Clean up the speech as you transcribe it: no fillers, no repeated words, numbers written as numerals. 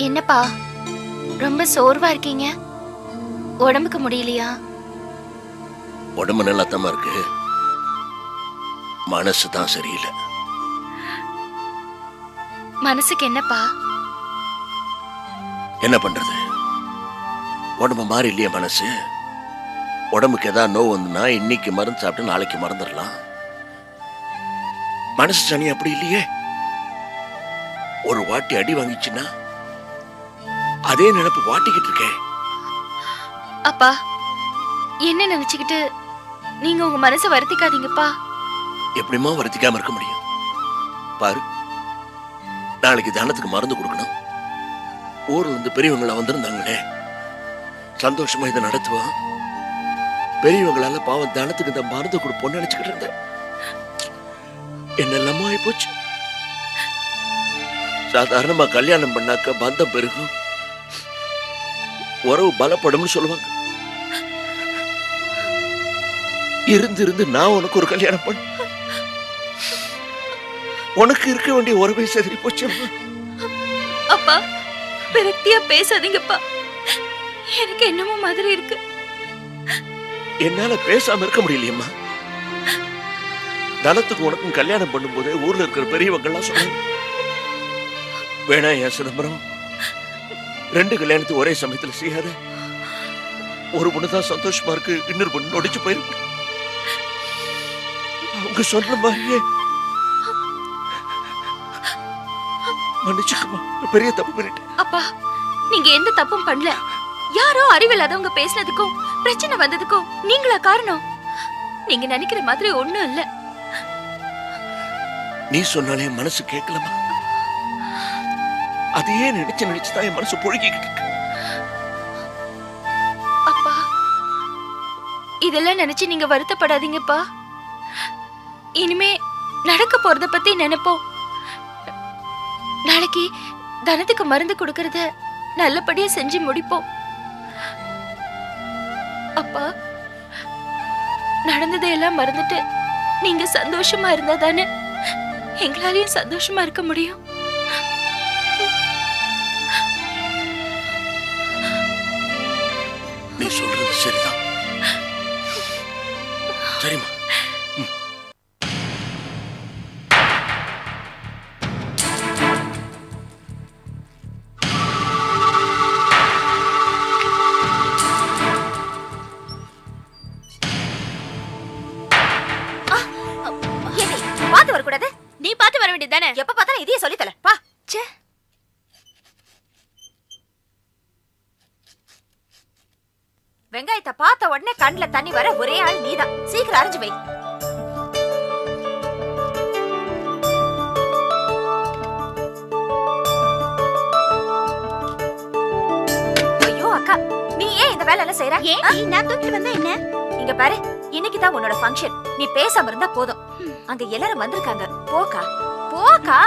என்னப்பா ரொம்ப சோர்வா இருக்கீங்க? உடம்புக்கு முடியலையா? உடம்பு நல்லாத்தமா இருக்கு, மனசு தான் சரியில்லை. மனசுக்கு என்னப்பா? என்ன பண்றது, உடம்பு மாறி இல்லையே மனசு. உடம்புக்கு ஏதாவது நோவு வந்துன்னா இன்னைக்கு மருந்து சாப்பிட்டு நாளைக்கு மறந்துடலாம். மனசு சனி அப்படி இல்லையே. ஒரு வாட்டி அடி வாங்கிச்சுன்னா அதே நினைப்பு வாட்டிக்கிட்டு இருக்கேன். அப்பா என்ன நினைச்சுக்கிட்டு நீங்க உங்க மனசை வருத்திக்காதீங்கப்பா. எப்படிமா வருத்திக்காம இருக்க முடியும்? பாரு, நாளைக்கு தானத்துக்கு மருந்து கொடுக்கணும். ஊர்ல இருந்து பெரியவங்கள வந்திருந்தாங்களே, சந்தோஷமா இதை நடத்துவான். பெரியவங்களால பாவம் தானத்துக்கு இந்த மருந்து கொடுப்போம்னு நினைச்சுக்கிட்டு இருந்தேன். என்னெல்லாமோ ஆகி போச்சு. சாதாரணமா கல்யாணம் பண்ணாக்க பந்தம் பெருகும், உறவு பலப்படும்னு சொல்லுவாங்க. இருந்து இருந்து நான் உனக்கு ஒரு கல்யாணம் பண்ண, உனக்கு இருக்க வேண்டிய உறவை செதறி போச்சு. அப்பா விரக்தியா பேசாதீங்கப்பா, எனக்கு என்னமோ மாதிரி இருக்கு. என்னால பேசாம இருக்க முடியலையம்மா. தனத்துக்கு உனக்கும் கல்யாணம் பண்ணும்போதே ஊர்ல இருக்கிற பெரியவங்க எல்லாம் சொன்னாங்க, வேணா என் சிதம்பரம், 2 கல்யாணத்தை ஒரே சமயத்துல செய்யாத. ஒரு பொண்ணுதான் சந்தோஷமா இருக்கு, இன்னொரு பொண்ணு நொடிச்சு போயிருக்கு. அவங்க சொல்ற மாதிரியே மன்னிச்சுக்குமா, பெரிய தப்பு பண்ணிட்டேன். அப்பா நீங்க எந்த தப்பும் பண்ணல. யாரோ அறிவில்லாதவங்க பேசினதுக்கும் பிரச்சனை வந்ததுக்கும் நீங்களா காரணம்? நீங்க நினைக்கிற மாதிரி ஒண்ணும் இல்ல. நீ சொன்னாலே மனசு கேட்கலமா. அதையே நினைச்சு நினைச்சுதான் என் மனசு புழுகிக்கிட்டு இருக்கு. அப்பா இதெல்லாம் நினைச்சு நீங்க வருத்தப்படாதீங்கப்பா. இனிமே நடக்க போறத பத்தி நினைப்போம். நாளைக்கு தனத்துக்கு மருந்து கொடுக்கறத நல்லபடியா செஞ்சு முடிப்போம். அப்பா நடந்ததையெல்லாம் மறந்துட்டு நீங்க சந்தோஷமா இருந்தா தானே எங்களாலையும் சந்தோஷமா இருக்க முடியும். நீ சொல்றது சரிதான். சரிம்மா. பாத்து வரக்கூடாது? நீ பாத்து வர வேண்டியது தானே. எப்ப பார்த்தாலும் இதையே சொல்லி தல பா. வெங்காயத்தை பார்த்த உடனே கண்ணுல தண்ணி வர ஒரே ஆள் நீதான். சீக்கிரம் அரைஞ்சு வை. ஐயோ அக்கா, நீ ஏன் இந்த வேலை எல்லாம் செய்யற? ஏன் நான் தூக்கிட்டு வந்தா என்ன? இங்க பாரு, இன்னைக்கு தான் உன்னோட ஃபங்க்ஷன். நீ பேசாம இருந்தா போதும். அங்க எல்லாரும் வந்திருக்காங்க. போக்கா போக்கா.